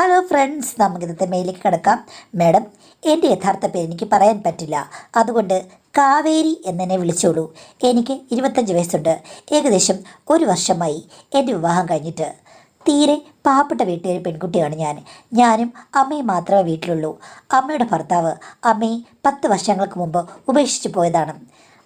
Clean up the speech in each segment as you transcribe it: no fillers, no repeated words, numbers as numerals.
Hello friends, നമുക്കിന്നത്തെ മെയിലേക്ക് കിടക്കാം. Madam, എൻ്റെ യഥാർത്ഥ പേര് എനിക്ക് പറയാൻ പറ്റില്ല, അതുകൊണ്ട് കാവേരി എന്നെ വിളിച്ചോളൂ. എനിക്ക് 25 വയസ്സുണ്ട്. ഏകദേശം ഒരു വർഷമായി എൻ്റെ വിവാഹം കഴിഞ്ഞിട്ട്. തീരെ പാവപ്പെട്ട വീട്ടിലൊരു പെൺകുട്ടിയാണ് ഞാനും അമ്മയും മാത്രമേ വീട്ടിലുള്ളൂ. അമ്മയുടെ ഭർത്താവ് അമ്മയെ 10 വർഷങ്ങൾക്ക് മുമ്പ് ഉപേക്ഷിച്ച് പോയതാണ്.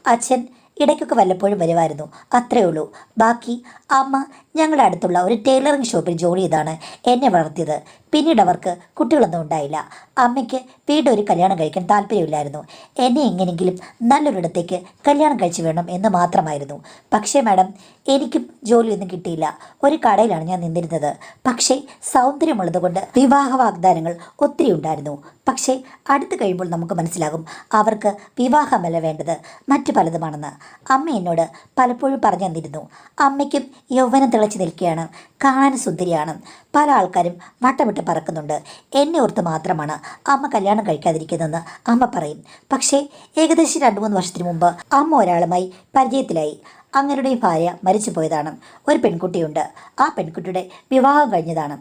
അച്ഛൻ ഇടയ്ക്കൊക്കെ വല്ലപ്പോഴും വരുമായിരുന്നു, അത്രയേ ഉള്ളൂ. ബാക്കി അമ്മ ഞങ്ങളുടെ അടുത്തുള്ള ഒരു ടൈലറിംഗ് ഷോപ്പിൽ ജോലി ചെയ്താണ് എന്നെ വളർത്തിയത്. പിന്നീട് അവർക്ക് കുട്ടികളൊന്നും ഉണ്ടായില്ല. അമ്മയ്ക്ക് വീണ്ടും ഒരു കല്യാണം കഴിക്കാൻ താല്പര്യമില്ലായിരുന്നു. എന്നെ എങ്ങനെയെങ്കിലും നല്ലൊരിടത്തേക്ക് കല്യാണം കഴിച്ചു വേണം എന്ന് മാത്രമായിരുന്നു. പക്ഷേ മാഡം, എനിക്കും ജോലിയൊന്നും കിട്ടിയില്ല. ഒരു കടയിലാണ് ഞാൻ നിന്നിരുന്നത്. പക്ഷേ സൗന്ദര്യമുള്ളത് കൊണ്ട് വിവാഹ വാഗ്ദാനങ്ങൾ ഒത്തിരി ഉണ്ടായിരുന്നു. പക്ഷേ അടുത്ത് കഴിയുമ്പോൾ നമുക്ക് മനസ്സിലാകും അവർക്ക് വിവാഹമല്ല വേണ്ടത്, മറ്റു പലതുമാണെന്ന്. അമ്മ എന്നോട് പലപ്പോഴും പറഞ്ഞു തന്നിരുന്നു. അമ്മയ്ക്കും യൗവനം തിളച്ചു നിൽക്കുകയാണ്, കാണാൻ സുന്ദരിയാണ്. പല ആൾക്കാരും വട്ടമിട്ട് പറക്കുന്നുണ്ട്. എന്നെ ഓർത്ത് മാത്രമാണ് അമ്മ കല്യാണം കഴിക്കാതിരിക്കുന്നതെന്ന് അമ്മ പറയും. പക്ഷേ ഏകദേശം 2-3 വർഷത്തിന് മുമ്പ് അമ്മ ഒരാളുമായി പരിചയത്തിലായി. അങ്ങരുടെ ഭാര്യ മരിച്ചു പോയതാണ്. ഒരു പെൺകുട്ടിയുണ്ട്. ആ പെൺകുട്ടിയുടെ വിവാഹം കഴിഞ്ഞതാണ്.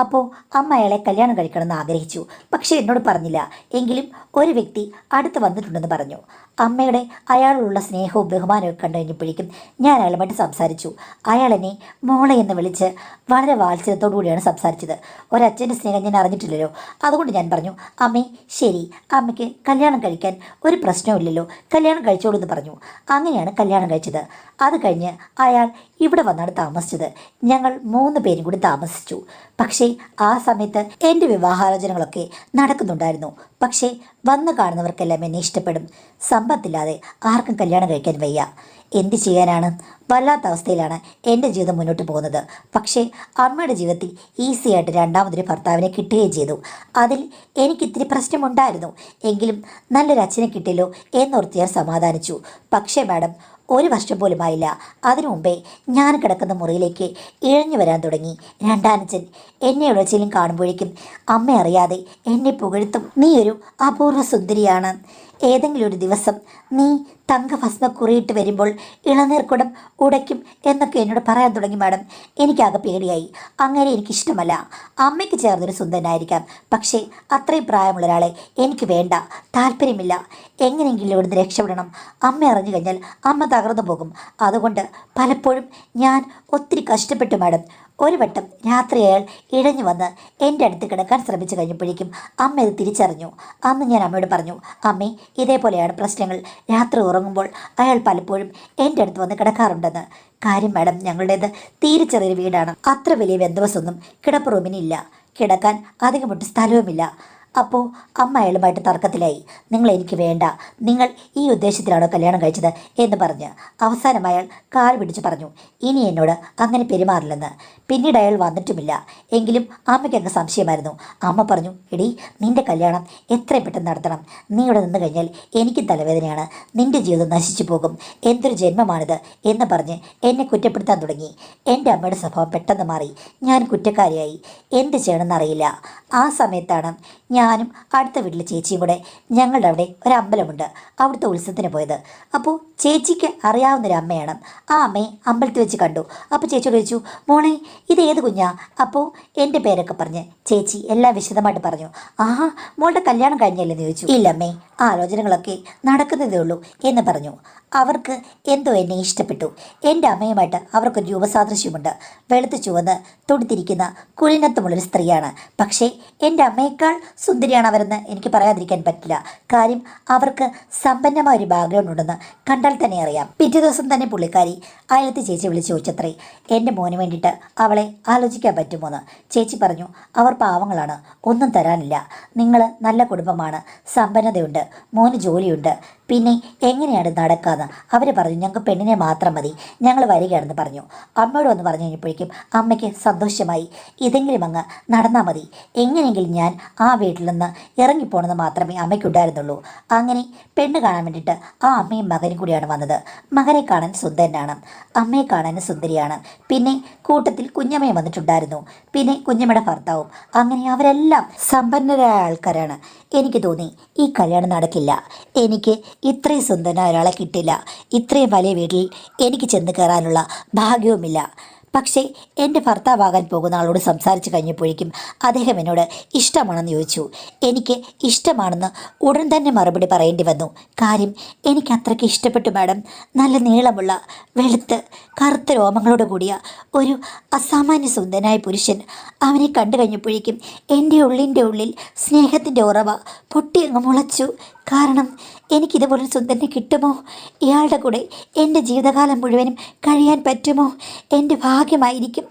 അപ്പോൾ അമ്മ അയാളെ കല്യാണം കഴിക്കണമെന്ന് ആഗ്രഹിച്ചു. പക്ഷേ എന്നോട് പറഞ്ഞില്ല. എങ്കിലും ഒരു വ്യക്തി അടുത്ത് വന്നിട്ടുണ്ടെന്ന് പറഞ്ഞു. അമ്മയുടെ അയാളോടുള്ള സ്നേഹവും ബഹുമാനവും കണ്ടു കഴിഞ്ഞപ്പോഴേക്കും ഞാൻ അയാളുമായിട്ട് സംസാരിച്ചു. അയാൾ എന്നെ മോളെ എന്ന് വിളിച്ച് വളരെ വാത്സല്യത്തോടു കൂടിയാണ് സംസാരിച്ചത്. ഒരച്ഛൻ്റെ സ്നേഹം ഞാൻ അറിഞ്ഞിട്ടില്ലല്ലോ. അതുകൊണ്ട് ഞാൻ പറഞ്ഞു, അമ്മേ ശരി, അമ്മയ്ക്ക് കല്യാണം കഴിക്കാൻ ഒരു പ്രശ്നമില്ലല്ലോ, കല്യാണം കഴിച്ചോളൂ എന്ന് പറഞ്ഞു. അങ്ങനെയാണ് കല്യാണം കഴിച്ചത്. അത് കഴിഞ്ഞ് അയാൾ ഇവിടെ വന്നാണ് താമസിച്ചത്. ഞങ്ങൾ 3 പേരും കൂടി താമസിച്ചു. പക്ഷേ ആ സമയത്ത് എൻ്റെ വിവാഹാലോചനകളൊക്കെ നടക്കുന്നുണ്ടായിരുന്നു. പക്ഷേ വന്നു കാണുന്നവർക്കെല്ലാം എന്നെ ഇഷ്ടപ്പെടും. സമ്പത്തില്ലാതെ ആർക്കും കല്യാണം കഴിക്കാൻ വയ്യ. എന്ത് ചെയ്യാനാണ്? വല്ലാത്ത അവസ്ഥയിലാണ് എൻ്റെ ജീവിതം മുന്നോട്ട് പോകുന്നത്. പക്ഷേ അമ്മയുടെ ജീവിതത്തിൽ ഈസിയായിട്ട് രണ്ടാമതൊരു ഭർത്താവിനെ കിട്ടുകയും ചെയ്തു. അതിൽ എനിക്കിത്തിരി പ്രശ്നമുണ്ടായിരുന്നു. എങ്കിലും നല്ലൊരു അച്ഛനെ കിട്ടിയല്ലോ എന്നോർത്ത് ഞാൻ സമാധാനിച്ചു. പക്ഷേ മാഡം, 1 വർഷം പോലും ആയില്ല. അതിനു മുമ്പേ ഞാൻ കിടക്കുന്ന മുറിയിലേക്ക് ഇഴഞ്ഞു വരാൻ തുടങ്ങി രണ്ടാനച്ഛൻ. എന്നെ എവിടെച്ചെങ്കിലും കാണുമ്പോഴേക്കും അമ്മ അറിയാതെ എന്നെ പുകഴ്ത്തും. നീ ഒരു അപൂർവ സുന്ദരിയാണ്. ഏതെങ്കിലും ഒരു ദിവസം നീ തങ്കഭസ്മ കുറിയിട്ട് വരുമ്പോൾ ഇളനീർക്കുടം ഉടയ്ക്കും എന്നൊക്കെ എന്നോട് പറയാൻ തുടങ്ങി. മാഡം, എനിക്കാകെ പേടിയായി. അങ്ങനെ എനിക്കിഷ്ടമല്ല. അമ്മയ്ക്ക് ചേർന്നൊരു സുന്ദരനായിരിക്കാം, പക്ഷേ അത്രയും പ്രായമുള്ള ഒരാളെ എനിക്ക് വേണ്ട, താല്പര്യമില്ല. എങ്ങനെയെങ്കിലും ഇവിടുന്ന് രക്ഷപ്പെടണം. അമ്മ അറിഞ്ഞു കഴിഞ്ഞാൽ അമ്മ തകർന്നു പോകും. അതുകൊണ്ട് പലപ്പോഴും ഞാൻ ഒത്തിരി കഷ്ടപ്പെട്ടു മാഡം. ഒരു വട്ടം രാത്രി അയാൾ ഇഴഞ്ഞു വന്ന് എൻ്റെ അടുത്ത് കിടക്കാൻ ശ്രമിച്ചു കഴിഞ്ഞപ്പോഴേക്കും അമ്മ ഇത് തിരിച്ചറിഞ്ഞു. അന്ന് ഞാൻ അമ്മയോട് പറഞ്ഞു, അമ്മേ ഇതേപോലെയാണ് പ്രശ്നങ്ങൾ. രാത്രി ഉറങ്ങുമ്പോൾ അയാൾ പലപ്പോഴും എൻ്റെ അടുത്ത് വന്ന് കിടക്കാറുണ്ടെന്ന്. കാര്യം മാഡം, ഞങ്ങളുടേത് തീരെ ചെറിയൊരു വീടാണ്. അത്ര വലിയ ബന്ധവസൊന്നും കിടപ്പ് റൂമിനില്ല. കിടക്കാൻ അധികമൊട്ട് സ്ഥലവുമില്ല. അപ്പോൾ അമ്മ അയാളുമായിട്ട് തർക്കത്തിലായി. നിങ്ങൾ എനിക്ക് വേണ്ട, നിങ്ങൾ ഈ ഉദ്ദേശത്തിലാണോ കല്യാണം കഴിച്ചത് എന്ന് പറഞ്ഞ് അവസാനം അയാൾ കാൽ പിടിച്ച് പറഞ്ഞു ഇനി എന്നോട് അങ്ങനെ പെരുമാറില്ലെന്ന്. പിന്നീട് അയാൾ വന്നിട്ടുമില്ല. എങ്കിലും അമ്മയ്ക്ക് അങ്ങ് സംശയമായിരുന്നു. അമ്മ പറഞ്ഞു, എടി നിൻ്റെ കല്യാണം എത്രയും പെട്ടെന്ന് നടത്തണം. നീ ഇവിടെ നിന്ന് കഴിഞ്ഞാൽ എനിക്ക് തലവേദനയാണ്. നിൻ്റെ ജീവിതം നശിച്ചു പോകും. എന്തൊരു ജന്മമാണിത് എന്ന് പറഞ്ഞ് എന്നെ കുറ്റപ്പെടുത്താൻ തുടങ്ങി. എൻ്റെ അമ്മയുടെ സ്വഭാവം പെട്ടെന്ന് മാറി. ഞാൻ കുറ്റക്കാരിയായി. എന്ത് ചെയ്യണമെന്നറിയില്ല. ആ സമയത്താണ് ഞാനും അടുത്ത വീട്ടിലെ ചേച്ചിയും കൂടെ ഞങ്ങളുടെ അവിടെ ഒരു അമ്പലമുണ്ട്, അവിടുത്തെ ഉത്സവത്തിന് പോയത്. അപ്പോൾ ചേച്ചിക്ക് അറിയാവുന്നൊരു അമ്മയാണ്. ആ അമ്മയെ അമ്പലത്തിൽ വെച്ച് കണ്ടു. അപ്പോൾ ചേച്ചിയോട് ചോദിച്ചു, മോളെ ഇത് ഏത് കുഞ്ഞാ? അപ്പോൾ എൻ്റെ പേരൊക്കെ പറഞ്ഞ് ചേച്ചി എല്ലാം വിശദമായിട്ട് പറഞ്ഞു. ആഹാ, മോളുടെ കല്യാണം കഴിഞ്ഞല്ലെന്ന് ചോദിച്ചു. ഇല്ല അമ്മേ, ആലോചനകളൊക്കെ നടക്കുന്നതേ ഉള്ളൂ എന്ന് പറഞ്ഞു. അവർക്ക് എന്തോ എന്നെ ഇഷ്ടപ്പെട്ടു. എൻ്റെ അമ്മയുമായിട്ട് അവർക്കൊരു രൂപസാദൃശ്യമുണ്ട്. വെളുത്ത് ചുവന്ന് തൊടുത്തിരിക്കുന്ന കുലിനത്വമുള്ളൊരു സ്ത്രീയാണ്. പക്ഷേ എൻ്റെ അമ്മയേക്കാൾ സുന്ദരിയാണ് അവരെന്ന് എനിക്ക് പറയാതിരിക്കാൻ പറ്റില്ല. കാര്യം അവർക്ക് സമ്പന്നമായ ഒരു ബാക്ക്ഗ്രൗണ്ട് ഉണ്ടെന്ന് കണ്ടാൽ തന്നെ അറിയാം. പിറ്റേ ദിവസം തന്നെ പുള്ളിക്കാരി അയലത്തെ ചേച്ചി വിളിച്ച് ചോദിച്ചത്രേ, എൻ്റെ മോന് വേണ്ടിയിട്ട് അവളെ ആലോചിക്കാൻ പറ്റുമോന്ന്. ചേച്ചി പറഞ്ഞു, അവർ പാവങ്ങളാണ്, ഒന്നും തരാനില്ല. നിങ്ങൾ നല്ല കുടുംബമാണ്, സമ്പന്നതയുണ്ട്, മോന് ജോലിയുണ്ട്, പിന്നെ എങ്ങനെയാണ് നടക്കാന്ന്. അവർ പറഞ്ഞു, ഞങ്ങൾക്ക് പെണ്ണിനെ മാത്രം മതി, ഞങ്ങൾ വരികയാണെന്ന് പറഞ്ഞു. അമ്മയോട് വന്ന് പറഞ്ഞു കഴിഞ്ഞപ്പോഴേക്കും അമ്മയ്ക്ക് സന്തോഷമായി. ഇതെങ്കിലും അങ്ങ് നടന്നാൽ മതി. എങ്ങനെയെങ്കിലും ഞാൻ ആ വീട്ടിൽ നിന്ന് ഇറങ്ങിപ്പോണെന്ന് മാത്രമേ അമ്മയ്ക്കുണ്ടായിരുന്നുള്ളൂ. അങ്ങനെ പെണ്ണ് കാണാൻ വേണ്ടിയിട്ട് ആ അമ്മയും മകനും കൂടിയാണ് വന്നത്. മകനെ കാണാൻ സുന്ദരനാണ്, അമ്മയെ കാണാൻ സുന്ദരിയാണ്. പിന്നെ കൂട്ടത്തിൽ കുഞ്ഞമ്മയും വന്നിട്ടുണ്ടായിരുന്നു. പിന്നെ കുഞ്ഞമ്മയുടെ ഭർത്താവും. അങ്ങനെ അവരെല്ലാം സമ്പന്നരായ ആൾക്കാരാണ്. എനിക്ക് തോന്നി ഈ കല്യാണം നടക്കില്ല. എനിക്ക് ഇത്രയും സുന്ദരനായ ഒരാളെ കിട്ടില്ല. ഇത്രയും വലിയ വീട്ടിൽ എനിക്ക് ചെന്ന് കയറാനുള്ള ഭാഗ്യവുമില്ല. പക്ഷേ എൻ്റെ ഭർത്താവാകാൻ പോകുന്ന ആളോട് സംസാരിച്ച് കഴിഞ്ഞപ്പോഴേക്കും അദ്ദേഹം എന്നോട് ഇഷ്ടമാണെന്ന് ചോദിച്ചു. എനിക്ക് ഇഷ്ടമാണെന്ന് ഉടൻ തന്നെ മറുപടി പറയേണ്ടി വന്നു. കാര്യം എനിക്ക് അത്രയ്ക്ക് ഇഷ്ടപ്പെട്ടു മാഡം. നല്ല നീളമുള്ള വെളുത്ത് കറുത്ത രോമങ്ങളോട് കൂടിയ ഒരു അസാമാന്യ സുന്ദരനായ പുരുഷൻ. അവനെ കണ്ടു കഴിഞ്ഞപ്പോഴേക്കും എൻ്റെ ഉള്ളിൻ്റെ ഉള്ളിൽ സ്നേഹത്തിൻ്റെ ഉറവ പൊട്ടിയങ്ങ് മുളച്ചു. കാരണം എനിക്കിതുപോലൊരു സുന്ദരനെ കിട്ടുമോ? ഇയാളുടെ കൂടെ എൻ്റെ ജീവിതകാലം മുഴുവനും കഴിയാൻ പറ്റുമോ? എൻ്റെ ഭാഗ്യമായിരിക്കും.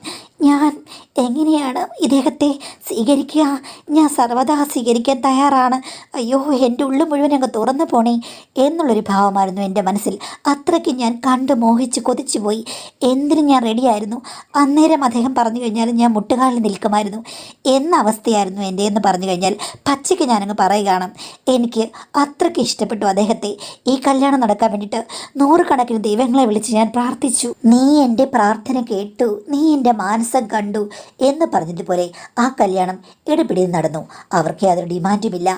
ഞാൻ എങ്ങനെയാണ് ഇദ്ദേഹത്തെ സ്വീകരിക്കുക? ഞാൻ സർവ്വതാ സ്വീകരിക്കാൻ തയ്യാറാണ്. അയ്യോ, എൻ്റെ ഉള്ളു മുഴുവൻ അങ്ങ് തുറന്നു പോണേ എന്നുള്ളൊരു ഭാവമായിരുന്നു എൻ്റെ മനസ്സിൽ. അത്രയ്ക്ക് ഞാൻ കണ്ടു മോഹിച്ച് കൊതിച്ചു പോയി. എന്തിനും ഞാൻ റെഡിയായിരുന്നു. അന്നേരം അദ്ദേഹം പറഞ്ഞു കഴിഞ്ഞാൽ ഞാൻ മുട്ടുകാലിൽ നിൽക്കുമായിരുന്നു എന്ന അവസ്ഥയായിരുന്നു എൻ്റെ എന്ന് പറഞ്ഞു കഴിഞ്ഞാൽ പച്ചയ്ക്ക് ഞാനങ്ങ് പറയുകയാണ്. എനിക്ക് അത്രയ്ക്ക് ഇഷ്ടപ്പെട്ടു അദ്ദേഹത്തെ. ഈ കല്യാണം നടക്കാൻ വേണ്ടിയിട്ട് 100 കണക്കിന് ദൈവങ്ങളെ വിളിച്ച് ഞാൻ പ്രാർത്ഥിച്ചു. നീ എൻ്റെ പ്രാർത്ഥന കേട്ടു, നീ എൻ്റെ മാനസം കണ്ടു എന്ന് പറഞ്ഞതുപോലെ ആ കല്യാണം ഇടപിടിയിൽ നടന്നു. അവർക്ക് യാതൊരു ഡിമാൻഡുമില്ല.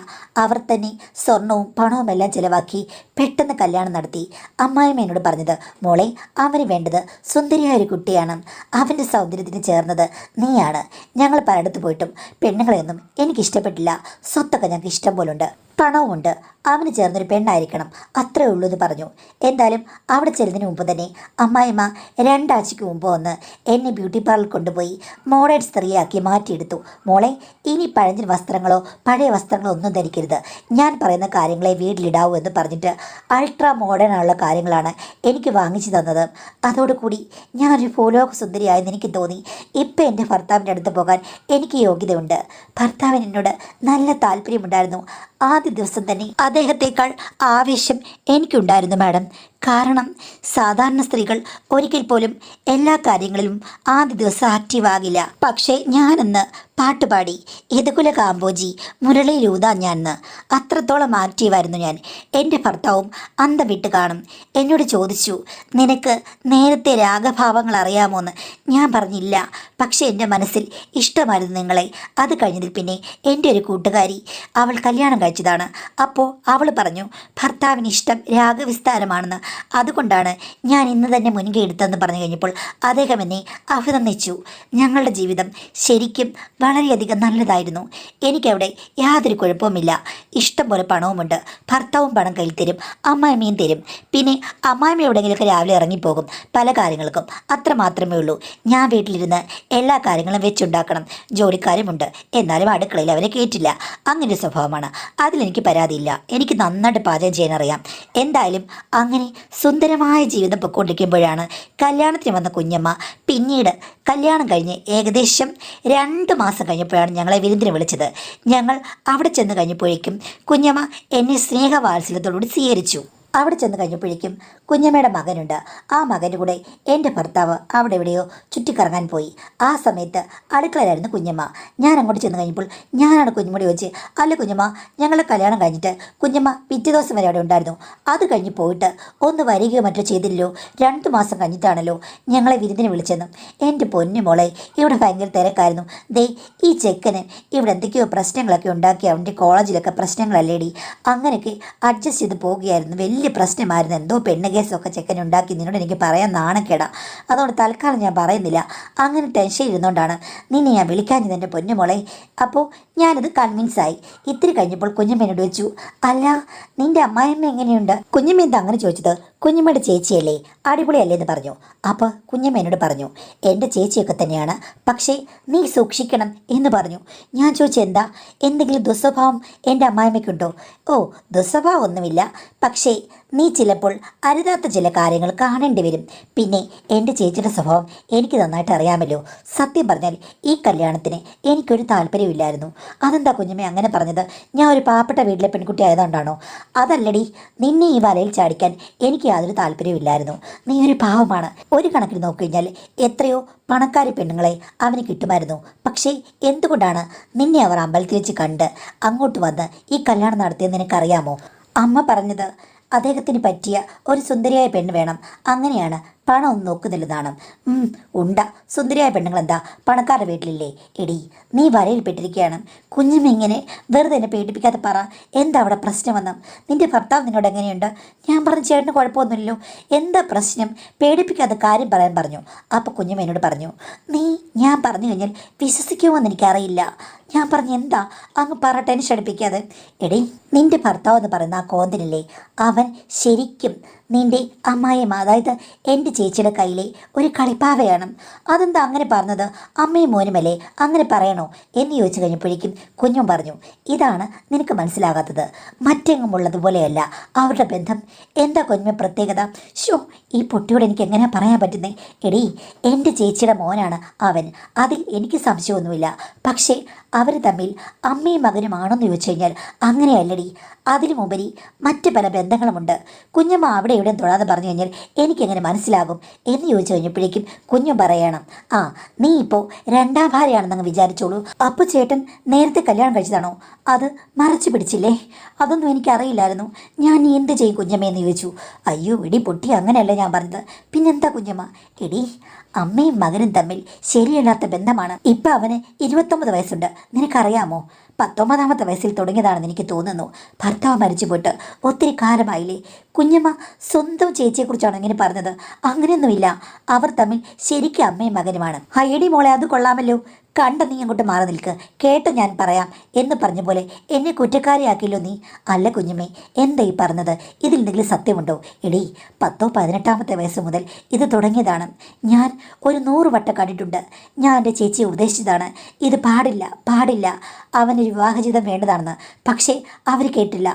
അവർ തന്നെ സ്വർണവും പണവും എല്ലാം ചിലവാക്കി പെട്ടെന്ന് കല്യാണം നടത്തി. അമ്മായിമ്മ എന്നോട് പറഞ്ഞത്, മോളെ, അവന് വേണ്ടത് സുന്ദരിയായ ഒരു കുട്ടിയാണ്. അവൻ്റെ സൗന്ദര്യത്തിന് ചേർന്നത് നീയാണ്. ഞങ്ങൾ പലയിടത്ത് പോയിട്ടും പെണ്ണുങ്ങളെയൊന്നും എനിക്കിഷ്ടപ്പെട്ടില്ല. സ്വത്തൊക്കെ ഞങ്ങൾക്ക് ഇഷ്ടം പോലുണ്ട്, പണവുമുണ്ട്. അവന് ചേർന്നൊരു പെണ്ണായിരിക്കണം, അത്രേ ഉള്ളൂ എന്ന് പറഞ്ഞു. എന്തായാലും അവിടെ ചെല്ലുന്നതിന് മുമ്പ് തന്നെ അമ്മായിമ്മ 2 ആഴ്ചയ്ക്ക് മുമ്പ് വന്ന് എന്നെ ബ്യൂട്ടി പാർലറിൽ കൊണ്ടുപോയി മോഡേൺ സ്ത്രീയാക്കി മാറ്റിയെടുത്തു. മോളെ, ഇനി പഴഞ്ഞ വസ്ത്രങ്ങളോ പഴയ വസ്ത്രങ്ങളോ ഒന്നും ധരിക്കരുത്. ഞാൻ പറയുന്ന കാര്യങ്ങളെ വീട്ടിലിടാവൂ എന്ന് പറഞ്ഞിട്ട് അൾട്രാ മോഡേൺ ആയുള്ള കാര്യങ്ങളാണ് എനിക്ക് വാങ്ങിച്ചു തന്നത്. അതോടുകൂടി ഞാനൊരു ഭൂലോക സുന്ദരിയായെന്ന് എനിക്ക് തോന്നി. ഇപ്പം എൻ്റെ ഭർത്താവിൻ്റെ അടുത്ത് പോകാൻ എനിക്ക് യോഗ്യതയുണ്ട്. ഭർത്താവിന് എന്നോട് നല്ല താല്പര്യമുണ്ടായിരുന്നു. ആദ്യ ദിവസം തന്നെ അദ്ദേഹത്തേക്കാൾ ആവേശം എനിക്കുണ്ടായിരുന്നു മാഡം. കാരണം സാധാരണ സ്ത്രീകൾ ഒരിക്കൽ പോലും എല്ലാ കാര്യങ്ങളിലും ആദ്യ ദിവസം ആക്റ്റീവ് ആകില്ല. പക്ഷേ ഞാനെന്ന് പാട്ടുപാടി യദുകുല കാമ്പോജി മുരളിയിലൂതാ ഞാനെന്ന് അത്രത്തോളം ആക്റ്റീവായിരുന്നു ഞാൻ. എൻ്റെ ഭർത്താവും അന്തം വിട്ട് കാണും. എന്നോട് ചോദിച്ചു, നിനക്ക് നേരത്തെ രാഗഭാവങ്ങൾ അറിയാമോന്ന്. ഞാൻ പറഞ്ഞില്ല. പക്ഷേ എൻ്റെ മനസ്സിൽ ഇഷ്ടമായിരുന്നു നിങ്ങളെ. അത് കഴിഞ്ഞതിൽ പിന്നെ എൻ്റെ ഒരു കൂട്ടുകാരി, അവൾ കല്യാണം കഴിച്ചതാണ്. അപ്പോൾ അവൾ പറഞ്ഞു ഭർത്താവിന് ഇഷ്ടം രാഗവിസ്താരമാണെന്ന്. അതുകൊണ്ടാണ് ഞാൻ ഇന്ന് തന്നെ മുൻകൈ എടുത്തതെന്ന് പറഞ്ഞു കഴിഞ്ഞപ്പോൾ അദ്ദേഹം എന്നെ അഭിനന്ദിച്ചു. ഞങ്ങളുടെ ജീവിതം ശരിക്കും വളരെയധികം നല്ലതായിരുന്നു. എനിക്കവിടെ യാതൊരു കുഴപ്പവുമില്ല. ഇഷ്ടം പോലെ പണവുമുണ്ട്. ഭർത്താവും പണം കയ്യിൽ തരും, അമ്മായിമ്മയും തരും. പിന്നെ അമ്മായിമ്മ എവിടെയെങ്കിലുമൊക്കെ രാവിലെ ഇറങ്ങിപ്പോകും പല കാര്യങ്ങൾക്കും. അത്ര മാത്രമേ ഉള്ളൂ. ഞാൻ വീട്ടിലിരുന്ന് എല്ലാ കാര്യങ്ങളും വെച്ചുണ്ടാക്കണം. ജോലിക്കാരുമുണ്ട്, എന്നാലും അടുക്കളയിൽ അവരെ കയറ്റില്ല. അങ്ങനെ ഒരു സ്വഭാവമാണ്. അതിലെനിക്ക് പരാതിയില്ല. എനിക്ക് നന്നായിട്ട് പാചകം ചെയ്യാനറിയാം. എന്തായാലും അങ്ങനെ സുന്ദരമായ ജീവിതം പൊയ്ക്കൊണ്ടിരിക്കുമ്പോഴാണ് കല്യാണത്തിന് വന്ന കുഞ്ഞമ്മ പിന്നീട് കല്യാണം കഴിഞ്ഞ് ഏകദേശം 2 മാസം കഴിഞ്ഞപ്പോഴാണ് ഞങ്ങളെ വിരുന്നിന് വിളിച്ചത്. ഞങ്ങൾ അവിടെ ചെന്ന് കഴിഞ്ഞപ്പോഴേക്കും കുഞ്ഞമ്മ എന്നെ സ്നേഹവാത്സല്യത്തോടുകൂടി സ്വീകരിച്ചു. അവിടെ ചെന്ന് കഴിഞ്ഞപ്പോഴേക്കും കുഞ്ഞമ്മയുടെ മകനുണ്ട്. ആ മകൻ്റെ കൂടെ എൻ്റെ ഭർത്താവ് അവിടെ എവിടെയോ ചുറ്റിക്കറങ്ങാൻ പോയി. ആ സമയത്ത് അടുക്കളയിലായിരുന്നു കുഞ്ഞമ്മ. ഞാൻ അങ്ങോട്ട് ചെന്ന് കഴിഞ്ഞപ്പോൾ ഞാനാണ് കുഞ്ഞമ്മയോട് ചോദിച്ച്, അല്ല കുഞ്ഞമ്മ, ഞങ്ങളുടെ കല്യാണം കഴിഞ്ഞിട്ട് കുഞ്ഞമ്മ പിറ്റേ ദിവസം വരെ അവിടെ ഉണ്ടായിരുന്നു. അത് കഴിഞ്ഞ് പോയിട്ട് ഒന്ന് വരികയോ മറ്റോ ചെയ്തില്ലല്ലോ. 2 മാസം കഴിഞ്ഞിട്ടാണല്ലോ ഞങ്ങളെ വിരുന്നിന് വിളിച്ചെന്നും. എൻ്റെ പൊന്നു മോളെ, ഇവിടെ ഭയങ്കര തിരക്കായിരുന്നു. ദേ, ഈ ചെക്കന് ഇവിടെ എന്തൊക്കെയോ പ്രശ്നങ്ങളൊക്കെ ഉണ്ടാക്കി. അവൻ്റെ കോളേജിലൊക്കെ പ്രശ്നങ്ങളല്ലേടി. അങ്ങനെയൊക്കെ അഡ്ജസ്റ്റ് ചെയ്ത് പോവുകയായിരുന്നു. വലിയ പ്രശ്നമായിരുന്നു. എന്തോ പെണ്ണ് കേസൊക്കെ ചെക്കൻ ഉണ്ടാക്കി. നിന്നോട് എനിക്ക് പറയാൻ നാണക്കേടാ. അതുകൊണ്ട് തൽക്കാലം ഞാൻ പറയുന്നില്ല. അങ്ങനെ ടെൻഷൻ ഇരുന്നുകൊണ്ടാണ് നിന്നെ ഞാൻ വിളിക്കാഞ്ഞത് എൻ്റെ പൊന്നുമോളെ. അപ്പോൾ ഞാനത് കൺവിൻസായി. ഇത്തിരി കഴിഞ്ഞപ്പോൾ കുഞ്ഞമ്മേനോട് വെച്ചു, അല്ല നിൻ്റെ അമ്മായിയമ്മ എങ്ങനെയുണ്ട്? കുഞ്ഞമ്മ എന്താ അങ്ങനെ ചോദിച്ചത്? കുഞ്ഞമ്മയുടെ ചേച്ചിയല്ലേ, അടിപൊളിയല്ലേ എന്ന് പറഞ്ഞു. അപ്പോൾ കുഞ്ഞമ്മ എന്നോട് പറഞ്ഞു, എൻ്റെ ചേച്ചിയൊക്കെ തന്നെയാണ്, പക്ഷേ നീ സൂക്ഷിക്കണം എന്ന് പറഞ്ഞു. ഞാൻ ചോദിച്ചു, എന്താ, എന്തെങ്കിലും ദുസ്വഭാവം എൻ്റെ അമ്മായിമ്മയ്ക്കുണ്ടോ? ഓ, ദുസ്വഭാവം ഒന്നുമില്ല, പക്ഷേ നീ ചിലപ്പോൾ അരുതാത്ത ചില കാര്യങ്ങൾ കാണേണ്ടി വരും. പിന്നെ എൻ്റെ ചേച്ചിയുടെ സ്വഭാവം എനിക്ക് നന്നായിട്ട് അറിയാമല്ലോ. സത്യം പറഞ്ഞാൽ ഈ കല്യാണത്തിന് എനിക്കൊരു താല്പര്യമില്ലായിരുന്നു. അതെന്താ കുഞ്ഞമ്മ അങ്ങനെ പറഞ്ഞത്? ഞാൻ ഒരു പാവപ്പെട്ട വീട്ടിലെ പെൺകുട്ടി ആയതുകൊണ്ടാണോ? അതല്ലടി, നിന്നെ ഈ വലയിൽ ചാടിക്കാൻ എനിക്ക് യാതൊരു താല്പര്യമില്ലായിരുന്നു. നീ ഒരു പാവമാണ്. ഒരു കണക്കിന് നോക്കിക്കഴിഞ്ഞാൽ എത്രയോ പണക്കാരി പെണ്ണുങ്ങളെ അവന് കിട്ടുമായിരുന്നു. പക്ഷേ എന്തുകൊണ്ടാണ് നിന്നെ അവർ അമ്പലത്തിൽ വെച്ച് കണ്ട് അങ്ങോട്ട് വന്ന് ഈ കല്യാണം നടത്തിയെന്ന് നിനക്കറിയാമോ? അമ്മ പറഞ്ഞത് അദ്ദേഹത്തിന് പറ്റിയ ഒരു സുന്ദരിയായ പെണ്ണ് വേണം, അങ്ങനെയാണ് പണമൊന്നും നോക്കുന്നില്ലെന്നാണ്. ഉണ്ട സുന്ദരിയായ പെണ്ണുങ്ങൾ എന്താ പണക്കാരുടെ വീട്ടിലില്ലേ? എടി നീ വരയിൽപ്പെട്ടിരിക്കുകയാണ്. കുഞ്ഞമ്മ ഇങ്ങനെ വെറുതെ എന്നെ പേടിപ്പിക്കാതെ പറ, എന്താ അവിടെ പ്രശ്നമെന്ന്? നിന്റെ ഭർത്താവ് നിന്നോട് എങ്ങനെയുണ്ട്? ഞാൻ പറഞ്ഞു ചേട്ടന് കുഴപ്പമൊന്നുമില്ലല്ലോ, എന്താ പ്രശ്നം? പേടിപ്പിക്കാതെ കാര്യം പറയാൻ പറഞ്ഞു. അപ്പോൾ കുഞ്ഞമ്മ എന്നോട് പറഞ്ഞു, ഞാൻ പറഞ്ഞു കഴിഞ്ഞാൽ വിശ്വസിക്കുമോ എന്ന് എനിക്കറിയില്ല. ഞാൻ പറഞ്ഞു എന്താ? അങ്ങ് പറ, ടെൻഷൻ അടുപ്പിക്കാതെ. എടി നിന്റെ ഭർത്താവ് എന്ന് പറയുന്ന ആ കോന്തനില്ലേ, അവൻ ശരിക്കും നിന്റെ അമ്മായിയമ്മ, അതായത് എൻ്റെ ചേച്ചിയുടെ കയ്യിലെ ഒരു കളിപ്പാവയാണ്. അതെന്താ അങ്ങനെ പറഞ്ഞത്? അമ്മയും മോനുമല്ലേ, അങ്ങനെ പറയണോ എന്ന് ചോദിച്ചു കഴിഞ്ഞപ്പോഴേക്കും കുഞ്ഞും പറഞ്ഞു, ഇതാണ് നിനക്ക് മനസ്സിലാകാത്തത്, മറ്റെങ്ങും ഉള്ളതുപോലെയല്ല അവരുടെ ബന്ധം. എന്താ കുഞ്ഞുമ പ്രത്യേകത? ഈ പൊട്ടിയോട് എനിക്ക് എങ്ങനെയാ പറയാൻ പറ്റുന്നേ? എടി എൻ്റെ ചേച്ചിയുടെ മോനാണ് അവൻ, അതിൽ എനിക്ക് സംശയമൊന്നുമില്ല. പക്ഷേ അവർ തമ്മിൽ അമ്മയും മകനുമാണെന്ന് ചോദിച്ചു കഴിഞ്ഞാൽ അങ്ങനെയല്ലടി, അതിനുമുപരി മറ്റ് പല ബന്ധങ്ങളുമുണ്ട്. കുഞ്ഞമ്മ അവിടെ എവിടെയും തൊഴാതെ പറഞ്ഞു കഴിഞ്ഞാൽ എനിക്കെങ്ങനെ മനസ്സിലാകും എന്ന് ചോദിച്ചു കഴിഞ്ഞപ്പോഴേക്കും കുഞ്ഞും പറയണം, നീ ഇപ്പോൾ രണ്ടാം ഭാര്യയാണെന്നങ്ങ് വിചാരിച്ചോളൂ. അപ്പോൾ ചേട്ടൻ നേരത്തെ കല്യാണം കഴിച്ചതാണോ? അത് മറച്ചു പിടിച്ചില്ലേ? അതൊന്നും എനിക്കറിയില്ലായിരുന്നു. ഞാൻ നീ എന്ത് ചെയ്യും കുഞ്ഞമ്മയെന്ന് ചോദിച്ചു. അയ്യോ എടി പൊട്ടി, അങ്ങനെയല്ല ഞാൻ പറഞ്ഞത്. പിന്നെന്താ കുഞ്ഞമ്മ? എടി അമ്മയും മകനും തമ്മിൽ ശരിയല്ലാത്ത ബന്ധമാണ്. ഇപ്പം അവന് 29 വയസ്സുണ്ട്, നിനക്കറിയാമോ? 19ാമത്തെ വയസ്സിൽ തുടങ്ങിയതാണെന്ന് എനിക്ക് തോന്നുന്നു. ഭർത്താവ് മരിച്ചു പോയിട്ട് ഒത്തിരി കാലമായില്ലേ? കുഞ്ഞമ്മ സ്വന്തം ചേച്ചിയെക്കുറിച്ചാണ് ഇങ്ങനെ പറഞ്ഞത്. അങ്ങനെയൊന്നുമില്ല, അവർ തമ്മിൽ ശരിക്കും അമ്മയും മകനുമാണ്. ഹൈഡി മോളെ, അത് കൊള്ളാമല്ലോ. കണ്ട നീ അങ്ങോട്ട് മാറി നിൽക്ക്, കേട്ട് ഞാൻ പറയാം എന്ന് പറഞ്ഞ പോലെ എന്നെ കുറ്റക്കാരിയാക്കില്ലോ നീ. അല്ല കുഞ്ഞമ്മേ, എന്താ ഈ പറഞ്ഞത്? ഇതിൽ എന്തെങ്കിലും സത്യമുണ്ടോ? എടി 18ാമത്തെ വയസ്സ് മുതൽ ഇത് തുടങ്ങിയതാണ്. ഞാൻ ഒരു 100 വട്ടം കണ്ടിട്ടുണ്ട്. ഞാൻ എൻ്റെ ചേച്ചിയെ ഉപദേശിച്ചതാണ്, ഇത് പാടില്ല പാടില്ല, അവന് വിവാഹജീവിതം വേണ്ടതാണെന്ന്. പക്ഷേ അവർ കേട്ടില്ല.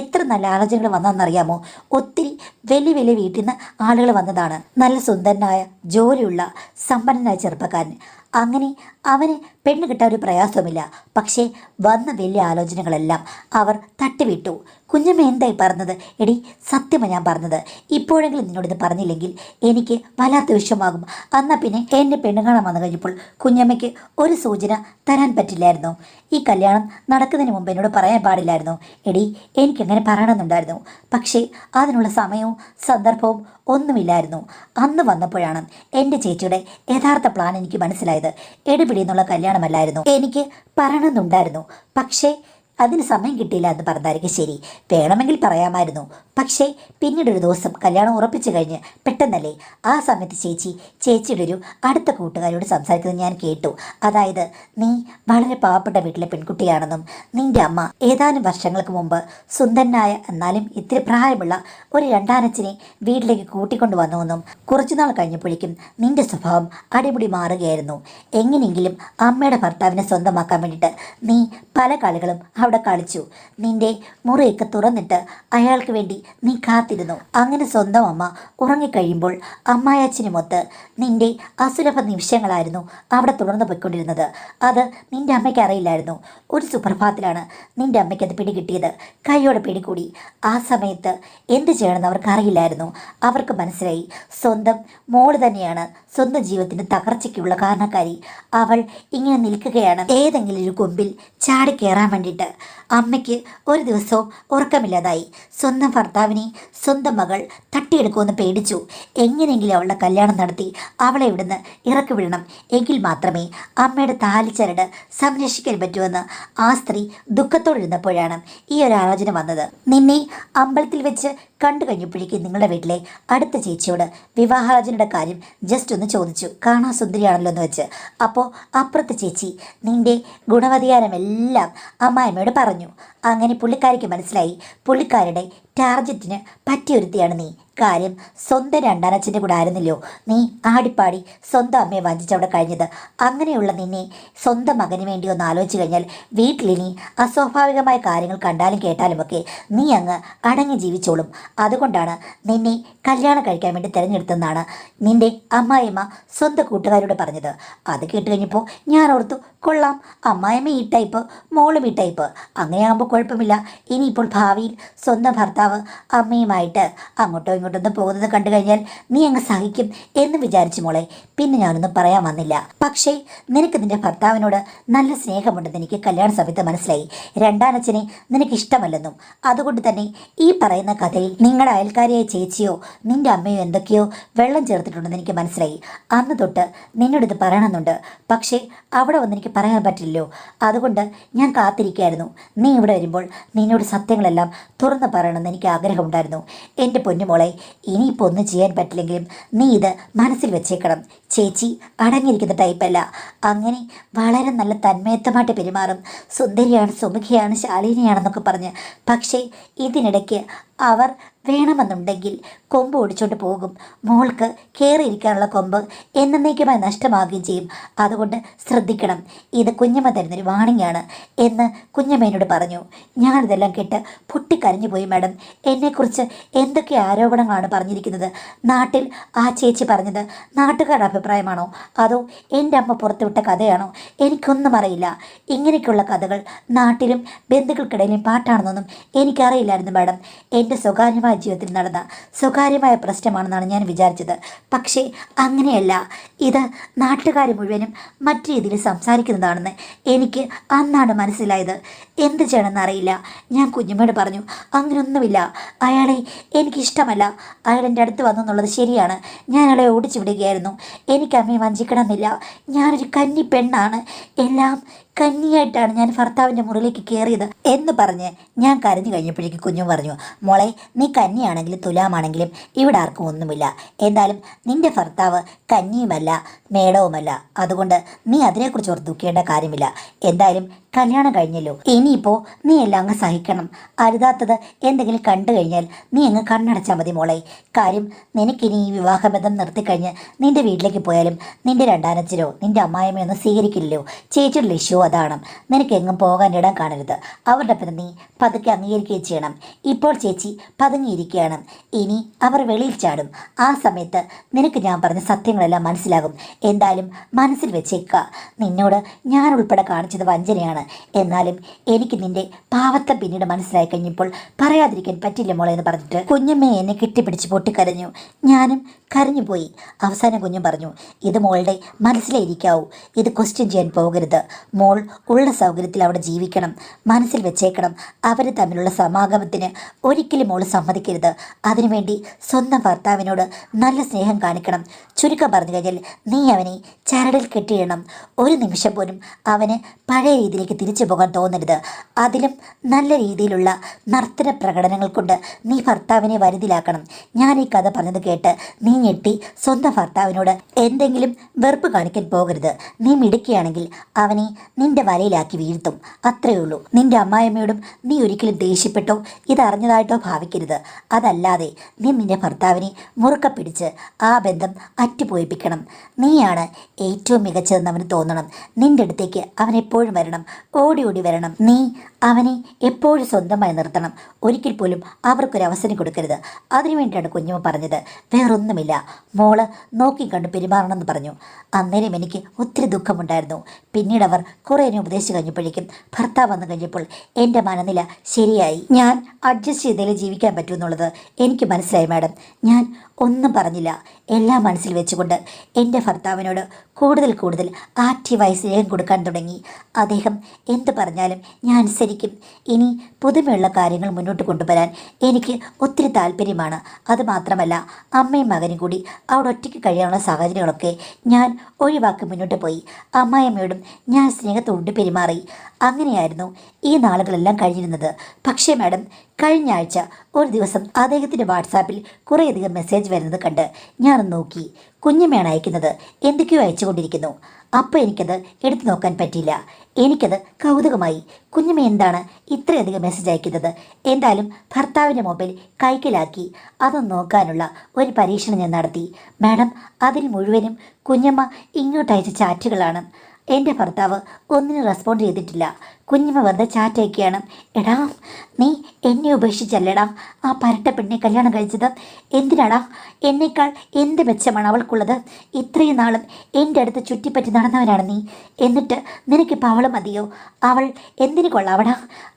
എത്ര നല്ല ആലോചനകൾ വന്നതെന്നറിയാമോ? ഒത്തിരി വലിയ വലിയ വീട്ടിൽ നിന്ന് ആളുകൾ വന്നതാണ്. നല്ല സുന്ദരനായ ജോലിയുള്ള സമ്പന്നനായ ചെറുപ്പക്കാരൻ. അങ്ങനെ അവന് പെണ്ണ് കിട്ടാൻ ഒരു പ്രയാസവുമില്ല. പക്ഷേ വന്ന വലിയ ആലോചനകളെല്ലാം അവർ തട്ടിവിട്ടു. കുഞ്ഞമ്മ എന്തായി പറഞ്ഞത്? എടി സത്യമാണ് ഞാൻ പറഞ്ഞത്. ഇപ്പോഴെങ്കിലും നിന്നോടിത് പറഞ്ഞില്ലെങ്കിൽ എനിക്ക് വല്ലാത്ത വിഷമാകും. എന്നാൽ പിന്നെ എന്നെ പെണ്ണ് കാണാൻ വന്നു കഴിഞ്ഞപ്പോൾ കുഞ്ഞമ്മയ്ക്ക് ഒരു സൂചന തരാൻ പറ്റില്ലായിരുന്നു? ഈ കല്യാണം നടക്കുന്നതിന് മുമ്പ് എന്നോട് പറയാൻ പാടില്ലായിരുന്നു? എടി എനിക്കങ്ങനെ പറയണമെന്നുണ്ടായിരുന്നു, പക്ഷേ അതിനുള്ള സമയവും സന്ദർഭവും ഒന്നുമില്ലായിരുന്നു. അന്ന് വന്നപ്പോഴാണ് എൻ്റെ ചേച്ചിയുടെ യഥാർത്ഥ പ്ലാൻ എനിക്ക് മനസ്സിലായത്. എടുപിടി എന്നുള്ള കല്യാണമല്ലായിരുന്നു എനിക്ക് പറയണമെന്നുണ്ടായിരുന്നു, പക്ഷേ അതിന് സമയം കിട്ടിയില്ല എന്ന് പറഞ്ഞായിരിക്കും ശരി. വേണമെങ്കിൽ പറയാമായിരുന്നു. പക്ഷേ പിന്നീടൊരു ദിവസം കല്യാണം ഉറപ്പിച്ചു കഴിഞ്ഞ് പെട്ടെന്നല്ലേ ആ സമയത്ത് ചേച്ചിയുടെ ഒരു അടുത്ത കൂട്ടുകാരോട് സംസാരിക്കുന്നത് ഞാൻ കേട്ടു. അതായത് നീ വളരെ പാവപ്പെട്ട വീട്ടിലെ പെൺകുട്ടിയാണെന്നും നിന്റെ അമ്മ ഏതാനും വർഷങ്ങൾക്ക് മുമ്പ് സുന്ദരനായ എന്നാലും ഇത്തിരി പ്രായമുള്ള ഒരു രണ്ടാനച്ഛനെ വീട്ടിലേക്ക് കൂട്ടിക്കൊണ്ടു വന്നുവെന്നും കുറച്ചുനാൾ കഴിഞ്ഞപ്പോഴേക്കും നിന്റെ സ്വഭാവം അടിമുടി മാറുകയായിരുന്നു. എങ്ങനെയെങ്കിലും അമ്മയുടെ ഭർത്താവിനെ സ്വന്തമാക്കാൻ വേണ്ടിയിട്ട് നീ പല കളികളും അവിടെ കളിച്ചു. നിന്റെ മുറിയൊക്കെ തുറന്നിട്ട് അയാൾക്ക് വേണ്ടി നീ കാത്തിരുന്നു. അങ്ങനെ സ്വന്തം അമ്മ ഉറങ്ങിക്കഴിയുമ്പോൾ അമ്മായച്ചനുമൊത്ത് നിന്റെ അസുലഭ നിമിഷങ്ങളായിരുന്നു അവിടെ തുടർന്ന് പോയിക്കൊണ്ടിരുന്നത്. അത് നിന്റെ അമ്മയ്ക്ക് അറിയില്ലായിരുന്നു. ഒരു സുപ്രഭാതത്തിലാണ് നിന്റെ അമ്മയ്ക്ക് അത് പിടികിട്ടിയത്. കൈയോടെ പിടികൂടി. ആ സമയത്ത് എന്ത് ചെയ്യണമെന്ന് അവർക്ക് അറിയില്ലായിരുന്നു. അവർക്ക് മനസ്സിലായി സ്വന്തം മോള് തന്നെയാണ് സ്വന്തം ജീവിതത്തിൻ്റെ തകർച്ചയ്ക്കുള്ള കാരണക്കാരി. അവൾ ഇങ്ങനെ നിൽക്കുകയാണ് ഏതെങ്കിലും ഒരു കൊമ്പിൽ ചാടിക്കയറാൻ വേണ്ടിയിട്ട്. അമ്മയ്ക്ക് ഒരു ദിവസവും ഉറക്കമില്ലാതായി. സ്വന്തം ഭർത്താവിനെ സ്വന്തം മകൾ തട്ടിയെടുക്കുമെന്ന് പേടിച്ചു. എങ്ങനെയെങ്കിലും അവളുടെ കല്യാണം നടത്തി അവളെ ഇവിടുന്ന് ഇറക്കി വിടണം, എങ്കിൽ മാത്രമേ അമ്മയുടെ താലിച്ചരട് സംരക്ഷിക്കാൻ പറ്റുമെന്ന് ആ സ്ത്രീ ദുഃഖത്തോടിരുന്നപ്പോഴാണ് ഈ ഒരു ആലോചന വന്നത്. നിന്നെ അമ്പലത്തിൽ വെച്ച് കണ്ടു കഴിഞ്ഞപ്പോഴേക്കും നിങ്ങളുടെ വീട്ടിലെ അടുത്ത ചേച്ചിയോട് വിവാഹാലോചനയുടെ കാര്യം ജസ്റ്റ് ഒന്ന് ചോദിച്ചു, കാണാൻ സുന്ദരിയാണല്ലോ എന്ന് വെച്ച്. അപ്പോൾ അപ്പുറത്തെ ചേച്ചി നിന്റെ ഗുണവധികാരമെല്ലാം അമ്മായിമ്മയോട് പറഞ്ഞു. അങ്ങനെ പുള്ളിക്കാരിക്ക് മനസ്സിലായി പുള്ളിക്കാരുടെ ടാർജറ്റിന് പറ്റിയൊരുത്തിയാണ് നീ. കാര്യം സ്വന്തം രണ്ടാനച്ഛൻ്റെ കൂടെ ആയിരുന്നില്ലോ നീ ആടിപ്പാടി സ്വന്തം അമ്മയെ വഞ്ചിച്ചവിടെ കഴിഞ്ഞത്. അങ്ങനെയുള്ള നിന്നെ സ്വന്തം മകന് വേണ്ടി ഒന്ന് ആലോചിച്ച് കഴിഞ്ഞാൽ വീട്ടിലിനി അസ്വാഭാവികമായ കാര്യങ്ങൾ കണ്ടാലും കേട്ടാലുമൊക്കെ നീ അങ്ങ് അടങ്ങി ജീവിച്ചോളും. അതുകൊണ്ടാണ് നിന്നെ കല്യാണം കഴിക്കാൻ വേണ്ടി തിരഞ്ഞെടുത്തെന്നാണ് നിന്റെ അമ്മായിമ്മ സ്വന്തം കൂട്ടുകാരോട് പറഞ്ഞത്. അത് കേട്ട് കഴിഞ്ഞപ്പോൾ ഞാൻ ഓർത്തു, കൊള്ളാം, അമ്മായിമ്മ ഈ ടൈപ്പ്, മോളും ഈ ടൈപ്പ്, അങ്ങനെയാകുമ്പോൾ കുഴപ്പമില്ല. ഇനിയിപ്പോൾ ഭാവിയിൽ സ്വന്തം ഭർത്താവ് ഭർത്താവ് അമ്മയുമായിട്ട് അങ്ങോട്ടോ ഇങ്ങോട്ടൊന്നും പോകുന്നത് കണ്ടു കഴിഞ്ഞാൽ നീ അങ്ങ് സഹിക്കും എന്ന് വിചാരിച്ചു മോളെ. പിന്നെ ഞാനൊന്നും പറയാൻ വന്നില്ല. പക്ഷേ നിനക്ക് നിന്റെ ഭർത്താവിനോട് നല്ല സ്നേഹമുണ്ടെന്ന് എനിക്ക് കല്യാണ സമയത്ത് മനസ്സിലായി. രണ്ടാനച്ഛനെ നിനക്ക് ഇഷ്ടമല്ലെന്നും അതുകൊണ്ട് തന്നെ ഈ പറയുന്ന കഥയിൽ നിങ്ങളുടെ അയൽക്കാരിയായ ചേച്ചിയോ നിന്റെ അമ്മയോ എന്തൊക്കെയോ വെള്ളം ചേർത്തിട്ടുണ്ടെന്ന് എനിക്ക് മനസ്സിലായി. അന്ന് തൊട്ട് നിന്നോടിത് പറയണമെന്നുണ്ട്. പക്ഷേ അവിടെ വന്ന് എനിക്ക് പറയാൻ പറ്റില്ലല്ലോ. അതുകൊണ്ട് ഞാൻ കാത്തിരിക്കുകയായിരുന്നു. നീ ഇവിടെ വരുമ്പോൾ നിന്നോട് സത്യങ്ങളെല്ലാം തുറന്ന് പറയണമെന്ന് എനിക്ക് ആഗ്രഹമുണ്ടായിരുന്നു. എൻ്റെ പൊന്നുമോളെ, ഇനിയിപ്പോൾ ഒന്നും ചെയ്യാൻ പറ്റില്ലെങ്കിലും നീ ഇത് മനസ്സിൽ വെച്ചേക്കണം. ചേച്ചി അടങ്ങിയിരിക്കുന്ന ടൈപ്പല്ല. അങ്ങനെ വളരെ നല്ല തന്മയത്തമായിട്ട് പെരുമാറും. സുന്ദരിയാണ്, സുമുഖിയാണ്, ശാലിനിയാണെന്നൊക്കെ പറഞ്ഞ്. പക്ഷേ ഇതിനിടയ്ക്ക് അവർ വേണമെന്നുണ്ടെങ്കിൽ കൊമ്പ് ഓടിച്ചോണ്ട് പോകും. മോൾക്ക് കയറിയിരിക്കാനുള്ള കൊമ്പ് എന്നേക്കുമായി നഷ്ടമാകുകയും ചെയ്യും. അതുകൊണ്ട് ശ്രദ്ധിക്കണം. ഇത് കുഞ്ഞമ്മ തരുന്നൊരു വാണിംഗ് ആണ് എന്ന് കുഞ്ഞമ്മേനോട് പറഞ്ഞു. ഞാനിതെല്ലാം കേട്ട് പൊട്ടിക്കരഞ്ഞു പോയി. മാഡം, എന്നെക്കുറിച്ച് എന്തൊക്കെ ആരോപണങ്ങളാണ് പറഞ്ഞിരിക്കുന്നത്? നാട്ടിൽ ആ ചേച്ചി പറഞ്ഞത് നാട്ടുകാരുടെ അഭിപ്രായമാണോ അതോ എൻ്റെ അമ്മ പുറത്തുവിട്ട കഥയാണോ? എനിക്കൊന്നും അറിയില്ല. ഇങ്ങനെയൊക്കെയുള്ള കഥകൾ നാട്ടിലും ബന്ധുക്കൾക്കിടയിലും പാട്ടാണെന്നൊന്നും എനിക്കറിയില്ലായിരുന്നു മാഡം. എൻ്റെ സ്വകാര്യമായ ജീവിതത്തിൽ നടന്ന സ്വകാര്യമായ പ്രശ്നമാണെന്നാണ് ഞാൻ വിചാരിച്ചത്. പക്ഷേ അങ്ങനെയല്ല. ഇത് നാട്ടുകാർ മുഴുവനും മറ്റു രീതിയിൽ സംസാരിക്കുന്നതാണെന്ന് എനിക്ക് അന്നാണ് മനസ്സിലായത്. എന്ത് ചെയ്യണമെന്നറിയില്ല. ഞാൻ കുഞ്ഞുമ്മയോട് പറഞ്ഞു, അങ്ങനെയൊന്നുമില്ല, അയാളെ എനിക്കിഷ്ടമല്ല. അയാൾ എൻ്റെ അടുത്ത് വന്നു എന്നുള്ളത് ശരിയാണ്. ഞാൻ അയാളെ ഓടിച്ചു വിടുകയായിരുന്നു. എനിക്ക് അമ്മയെ വഞ്ചിക്കണമെന്നില്ല. ഞാനൊരു കന്നി പെണ്ണാണ്. എല്ലാം കന്നിയായിട്ടാണ് ഞാൻ ഭർത്താവിൻ്റെ മുറിയിലേക്ക് കയറിയത് എന്ന് പറഞ്ഞ് ഞാൻ കരഞ്ഞു കഴിഞ്ഞപ്പോഴേക്ക് കുഞ്ഞു പറഞ്ഞു, മോളെ, നീ കന്നിയാണെങ്കിലും തുലാമാണെങ്കിലും ഇവിടെ ആർക്കും ഒന്നുമില്ല. എന്തായാലും നിന്റെ ഭർത്താവ് കന്നിയുമല്ല മേടവുമല്ല. അതുകൊണ്ട് നീ അതിനെക്കുറിച്ച് ഓർത്ത് ദുഃഖിക്കേണ്ട കാര്യമില്ല. എന്തായാലും കല്യാണം കഴിഞ്ഞല്ലോ. ഇനിയിപ്പോൾ നീ എല്ലാം അങ്ങ് സഹിക്കണം. അരുതാത്തത് എന്തെങ്കിലും കണ്ടു കഴിഞ്ഞാൽ നീ അങ്ങ് കണ്ണടച്ചാൽ മതി മോളെ. കാര്യം നിനക്കിനി ഈ വിവാഹബന്ധം നിർത്തിക്കഴിഞ്ഞ് നിന്റെ വീട്ടിലേക്ക് പോയാലും നിന്റെ രണ്ടാനച്ഛനോ നിന്റെ അമ്മായിമ്മയോ ഒന്നും സ്വീകരിക്കില്ലല്ലോ. ചേച്ചിയുടെ ലക്ഷ്യവും അതാണ്. നിനക്ക് എങ്ങും പോകാൻ ഇടം കാണരുത്. അവരുടെ പിന്നെ നീ പതുക്കെ അംഗീകരിക്കുകയും ചെയ്യണം. ഇപ്പോൾ ചേച്ചി പതുങ്ങിയിരിക്കുകയാണ്. ഇനി അവർ വെളിയിൽ ചാടും. ആ സമയത്ത് നിനക്ക് ഞാൻ പറഞ്ഞ സത്യങ്ങളെല്ലാം മനസ്സിലാകും. എന്തായാലും മനസ്സിൽ വെച്ചേക്കുക. നിന്നോട് ഞാൻ ഉൾപ്പെടെ കാണിച്ചത് വഞ്ചനയാണ്. എന്നാലും എനിക്ക് നിന്റെ പാവത്തെ പിന്നീട് മനസ്സിലായി കഴിഞ്ഞപ്പോൾ പറയാതിരിക്കാൻ പറ്റില്ല മോളെ എന്ന് പറഞ്ഞിട്ട് കുഞ്ഞമ്മയെ എന്നെ കെട്ടിപ്പിടിച്ച് പൊട്ടിക്കരഞ്ഞു. ഞാനും കരഞ്ഞുപോയി. അവസാനം കുഞ്ഞും പറഞ്ഞു, ഇത് മോളുടെ മനസ്സിലേ ഇരിക്കാവൂ. ഇത് ക്വസ്റ്റ്യൻ ചെയ്യാൻ പോകരുത്. മോൾ ഉള്ള സൗകര്യത്തിൽ അവിടെ ജീവിക്കണം. മനസ്സിൽ വെച്ചേക്കണം. അവർ തമ്മിലുള്ള സമാഗമത്തിന് ഒരിക്കലും മോൾ സമ്മതിക്കരുത്. അതിനുവേണ്ടി സ്വന്തം ഭർത്താവിനോട് നല്ല സ്നേഹം കാണിക്കണം. ചുരുക്കം പറഞ്ഞു കഴിഞ്ഞാൽ നീ അവനെ ചരടിൽ കെട്ടിയിടണം. ഒരു നിമിഷം പോലും അവന് പഴയ രീതിയിലേക്ക് തിരിച്ചു പോകാൻ തോന്നരുത്. അതിലും നല്ല രീതിയിലുള്ള നർത്തന പ്രകടനങ്ങൾ കൊണ്ട് നീ ഭർത്താവിനെ വരുതിലാക്കണം. ഞാൻ ഈ കഥ പറഞ്ഞത് കേട്ട് നീ ഞെട്ടി സ്വന്തം ഭർത്താവിനോട് എന്തെങ്കിലും വെറുപ്പ് കാണിക്കാൻ പോകരുത്. നീ മിടുക്കിയാണെങ്കിൽ അവനെ നിന്റെ വലയിലാക്കി വീഴ്ത്തും. അത്രയേ ഉള്ളൂ. നിന്റെ അമ്മായിയമ്മയോടും നീ ഒരിക്കലും ദേഷ്യപ്പെട്ടോ ഇതറിഞ്ഞതായിട്ടോ ഭാവിക്കരുത്. അതല്ലാതെ നീ നിന്റെ ഭർത്താവിനെ മുറുക്ക പിടിച്ച് ആ ബന്ധം അറ്റുപോയിപ്പിക്കണം. നീയാണ് ഏറ്റവും മികച്ചതെന്ന് അവന് തോന്നണം. നിന്റെ അടുത്തേക്ക് അവൻ എപ്പോഴും വരണം. ഓടി ഓടി വരണം. നീ അവനെ എപ്പോഴും സ്വന്തമായി നിർത്തണം. ഒരിക്കൽ പോലും അവർക്കൊരവസരം കൊടുക്കരുത്. അതിനുവേണ്ടിയാണ് കുഞ്ഞമ്മ പറഞ്ഞത്. വേറൊന്നുമില്ല. മോള് നോക്കിക്കണ്ട് പെരുമാറണമെന്ന് പറഞ്ഞു. അന്നേരം എനിക്ക് ഒത്തിരി ദുഃഖമുണ്ടായിരുന്നു. പിന്നീട് അവർ കുറേ ഉപദേശിച്ച് കഴിഞ്ഞപ്പോഴേക്കും ഭർത്താവ് വന്നു കഴിഞ്ഞപ്പോൾ എൻ്റെ മനനില ശരിയായി. ഞാൻ അഡ്ജസ്റ്റ് ചെയ്തതിൽ ജീവിക്കാൻ പറ്റുമെന്നുള്ളത് എനിക്ക് മനസ്സിലായി മാഡം. ഞാൻ ഒന്നും പറഞ്ഞില്ല. എല്ലാം മനസ്സിൽ വെച്ചുകൊണ്ട് എൻ്റെ ഭർത്താവിനോട് കൂടുതൽ കൂടുതൽ ആക്റ്റീവായി സ്നേഹം കൊടുക്കാൻ തുടങ്ങി. അദ്ദേഹം എന്ത് പറഞ്ഞാലും ഞാൻ അനുസരിക്കും. ഇനി പുതുമയുള്ള കാര്യങ്ങൾ മുന്നോട്ട് കൊണ്ടുവരാൻ എനിക്ക് ഒത്തിരി താല്പര്യമാണ്. അതുമാത്രമല്ല, അമ്മയും മകനും കൂടി അവിടെ ഒറ്റയ്ക്ക് കഴിയാനുള്ള സാഹചര്യങ്ങളൊക്കെ ഞാൻ ഒഴിവാക്കി മുന്നോട്ട് പോയി. അമ്മായിയമ്മയോടും ഞാൻ സ്നേഹത്തോട് പെരുമാറി. അങ്ങനെയായിരുന്നു ഈ നാളുകളെല്ലാം കഴിഞ്ഞിരുന്നത്. പക്ഷേ മാഡം, കഴിഞ്ഞ ആഴ്ച ഒരു ദിവസം അദ്ദേഹത്തിൻ്റെ വാട്സാപ്പിൽ കുറേയധികം മെസ്സേജ് വരുന്നത് കണ്ട് ഞാനൊന്ന് നോക്കി. കുഞ്ഞമ്മയാണ് അയക്കുന്നത്. എന്തൊക്കെയോ അയച്ചുകൊണ്ടിരിക്കുന്നു. അപ്പോൾ എനിക്കത് എടുത്തു നോക്കാൻ പറ്റിയില്ല. എനിക്കത് കൗതുകമായി. കുഞ്ഞമ്മ എന്താണ് ഇത്രയധികം മെസ്സേജ് അയക്കുന്നത്? എന്തായാലും ഭർത്താവിൻ്റെ മൊബൈൽ കൈക്കലാക്കി അതൊന്ന് നോക്കാനുള്ള ഒരു പരീക്ഷണം ഞാൻ നടത്തി. മാഡം, അതിൽ മുഴുവനും കുഞ്ഞമ്മ ഇങ്ങോട്ട് അയച്ച ചാറ്റുകളാണ്. എൻ്റെ ഭർത്താവ് ഒന്നിനും റെസ്പോണ്ട് ചെയ്തിട്ടില്ല. കുഞ്ഞമ്മ വന്ന് ചാറ്റയക്കുകയാണ്. എടാ, നീ എന്നെ ഉപേക്ഷിച്ചല്ലേടാ ആ പരട്ട പെണ്ണെ കല്യാണം കഴിച്ചത്? എന്തിനാടാ? എന്നേക്കാൾ എന്ത് മെച്ചമാണ് അവൾക്കുള്ളത്? ഇത്രയും നാളും എൻ്റെ അടുത്ത് ചുറ്റിപ്പറ്റി നടന്നവനാണ് നീ. എന്നിട്ട് നിനക്കിപ്പോൾ അവൾ മതിയോ? അവൾ എന്തിനു കൊള്ളാവടാ?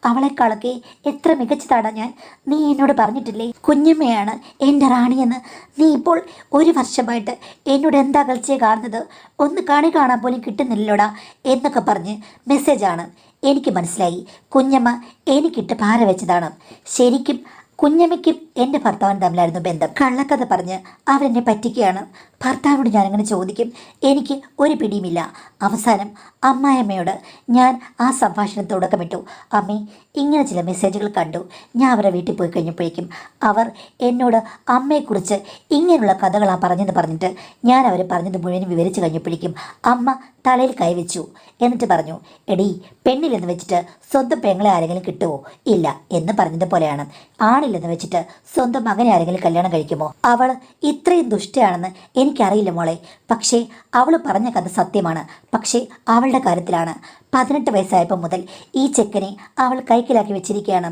അവളെക്കാളൊക്കെ എത്ര മികച്ചതാടാ ഞാൻ. നീ എന്നോട് പറഞ്ഞിട്ടില്ലേ കുഞ്ഞമ്മയാണ് എൻ്റെ റാണിയെന്ന്? നീ ഇപ്പോൾ ഒരു വർഷമായിട്ട് എന്നോട് എന്താ കളിച്ചേ കാണുന്നത്? ഒന്ന് കാണാൻ പോലും കിട്ടുന്നില്ലല്ലോടാ എന്നൊക്കെ പറഞ്ഞ് മെസ്സേജാണ്. എനിക്ക് മനസ്സിലായി, കുഞ്ഞമ്മ എനിക്കിട്ട് പാര വെച്ചതാണ്. ശരിക്കും കുഞ്ഞമ്മയ്ക്കും എൻ്റെ ഭർത്താവിനും തമ്മിലായിരുന്നു ബന്ധം. കള്ളക്കഥ പറഞ്ഞ് അവരെന്നെ പറ്റിക്കുകയാണ്. ഭർത്താവിനോട് ഞാനങ്ങനെ ചോദിക്കും, എനിക്ക് ഒരു പിടിയുമില്ല. അവസാനം അമ്മായിയമ്മയോട് ഞാൻ ആ സംഭാഷണം തുടക്കമിട്ടു. അമ്മേ, ഇങ്ങനെ ചില മെസ്സേജുകൾ കണ്ടു. ഞാൻ അവരുടെ വീട്ടിൽ പോയി കഴിഞ്ഞപ്പോഴേക്കും അവർ എന്നോട് അമ്മയെക്കുറിച്ച് ഇങ്ങനെയുള്ള കഥകളാണ് പറഞ്ഞെന്ന് പറഞ്ഞിട്ട് ഞാൻ അവർ പറഞ്ഞത് മുഴുവനും വിവരിച്ചു കഴിഞ്ഞപ്പോഴേക്കും അമ്മ തലയിൽ കൈവച്ചു. എന്നിട്ട് പറഞ്ഞു, എടീ, പെണ്ണില്ലെന്ന് വെച്ചിട്ട് സ്വന്തം പെങ്ങളെ ആരെങ്കിലും കിട്ടുമോ? ഇല്ല എന്ന് പറഞ്ഞതുപോലെയാണ്. ആണില്ലെന്ന് വെച്ചിട്ട് സ്വന്തം മകനെ ആരെങ്കിലും കല്യാണം കഴിക്കുമോ? അവൾ ഇത്രയും ദുഷ്ടയാണെന്ന് എനിക്കറിയില്ല മോളെ. പക്ഷേ അവൾ പറഞ്ഞ കഥ സത്യമാണ്. പക്ഷേ അവളുടെ കാര്യത്തിലാണ് 18 വയസ്സായപ്പോൾ മുതൽ ഈ ചെക്കനെ അവൾ കൈക്കലാക്കി വെച്ചിരിക്കുകയാണ്.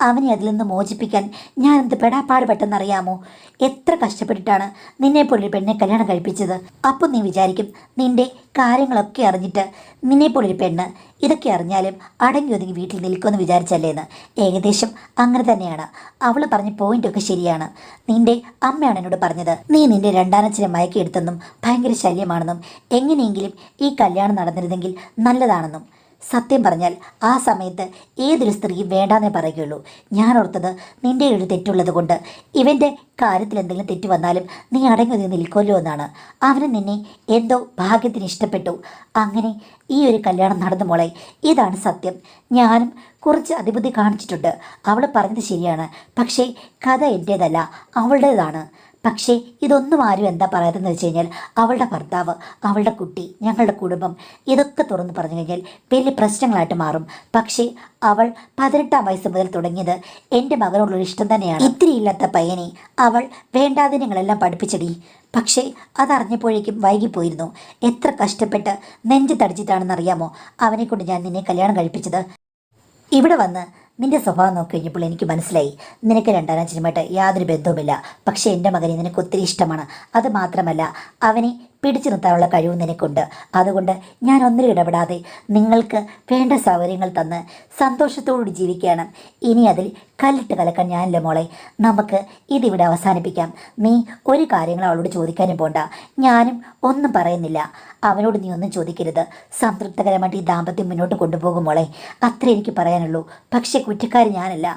അവനെ അതിൽ നിന്ന് മോചിപ്പിക്കാൻ ഞാൻ എന്ത് പെടാപ്പാട് പെട്ടെന്നറിയാമോ? എത്ര കഷ്ടപ്പെട്ടിട്ടാണ് നിന്നെപ്പോലൊരു പെണ്ണെ കല്യാണം കഴിപ്പിച്ചത്. അപ്പോൾ നീ വിചാരിക്കും നിൻ്റെ കാര്യങ്ങളൊക്കെ അറിഞ്ഞിട്ട് നിന്നെപ്പോലൊരു പെണ്ണ് ഇതൊക്കെ അറിഞ്ഞാലും അടങ്ങി ഒതുങ്ങി വീട്ടിൽ നിൽക്കുമെന്ന് വിചാരിച്ചല്ലേന്ന്. ഏകദേശം അങ്ങനെ തന്നെയാണ്. അവൾ പറഞ്ഞ പോയിൻ്റൊക്കെ ശരിയാണ്. നിൻ്റെ അമ്മയാണ് എന്നോട് പറഞ്ഞത്, നീ നിൻ്റെ രണ്ടാനച്ഛനെ മയക്കിയെടുത്തെന്നും ഭയങ്കര ശല്യമാണെന്നും എങ്ങനെയെങ്കിലും ഈ കല്യാണം നടന്നിരുന്നെങ്കിൽ നല്ലതാണെന്നും. സത്യം പറഞ്ഞാൽ ആ സമയത്ത് ഏതൊരു സ്ത്രീയും വേണ്ടാന്നേ പറയുകയുള്ളൂ. ഞാൻ ഓർത്തത് നിൻ്റെ ഒരു തെറ്റുള്ളത് കൊണ്ട് ഇവൻ്റെ കാര്യത്തിൽ എന്തെങ്കിലും തെറ്റ് വന്നാലും നീ അടങ്ങി ഒതുങ്ങി നിൽക്കുമല്ലോ എന്നാണ്. അവന് നിന്നെ എന്തോ ഭാഗ്യത്തിന് ഇഷ്ടപ്പെട്ടു. അങ്ങനെ ഈ ഒരു കല്യാണം നടന്നു മോളെ. ഇതാണ് സത്യം. ഞാനും കുറച്ച് അതിബുദ്ധി കാണിച്ചിട്ടുണ്ട്. അവൾ പറഞ്ഞത് ശരിയാണ്. പക്ഷേ കഥ എൻ്റേതല്ല, അവളുടേതാണ്. പക്ഷേ ഇതൊന്നും ആരും എന്താ പറയാതെന്ന് വെച്ച് കഴിഞ്ഞാൽ അവളുടെ ഭർത്താവ്, അവളുടെ കുട്ടി, ഞങ്ങളുടെ കുടുംബം ഇതൊക്കെ തുറന്നു പറഞ്ഞു കഴിഞ്ഞാൽ വലിയ പ്രശ്നങ്ങളായിട്ട് മാറും. പക്ഷേ അവൾ 18-ാം വയസ്സ് മുതൽ തുടങ്ങിയത് എൻ്റെ മകനോടുള്ള ഇഷ്ടം തന്നെയാണ്. ഇത്തിരി ഇല്ലാത്ത പയ്യനെ അവൾ വേണ്ടാതിനങ്ങളെല്ലാം പഠിപ്പിച്ചടി. പക്ഷേ അതറിഞ്ഞപ്പോഴേക്കും വൈകിപ്പോയിരുന്നു. എത്ര കഷ്ടപ്പെട്ട് നെഞ്ച് തടിച്ചിട്ടാണെന്നറിയാമോ അവനെക്കൊണ്ട് ഞാൻ നിന്നെ കല്യാണം കഴിപ്പിച്ചത്. ഇവിടെ വന്ന് നിന്റെ സ്വഭാവം നോക്കി കഴിഞ്ഞപ്പോൾ എനിക്ക് മനസ്സിലായി, നിനക്ക് രണ്ടാനച്ഛനുമായിട്ട് യാതൊരു ബന്ധവുമില്ല. പക്ഷേ എൻ്റെ മകനെ നിനക്ക് ഒത്തിരി ഇഷ്ടമാണ്. അത് മാത്രമല്ല, അവനെ പിടിച്ചു നിർത്താനുള്ള കഴിവ് നിനക്കുണ്ട്. അതുകൊണ്ട് ഞാൻ ഒന്നിലും ഇടപെടാതെ നിങ്ങൾക്ക് വേണ്ട സൗകര്യങ്ങൾ തന്ന് സന്തോഷത്തോടുകൂടി ജീവിക്കുകയാണ്. ഇനി അതിൽ കല്ലിട്ട് കലക്കാൻ ഞാനില്ല മോളെ. നമുക്ക് ഇതിവിടെ അവസാനിപ്പിക്കാം. നീ ഒരു കാര്യങ്ങൾ അവളോട് ചോദിക്കാനും പോണ്ട. ഞാനും ഒന്നും പറയുന്നില്ല. അവനോട് നീ ഒന്നും ചോദിക്കരുത്. സംതൃപ്തകരമായിട്ട് ഈ ദാമ്പത്യം മുന്നോട്ട് കൊണ്ടുപോകും മോളെ. അത്ര എനിക്ക് പറയാനുള്ളൂ. പക്ഷേ കുറ്റക്കാരി ഞാനല്ല,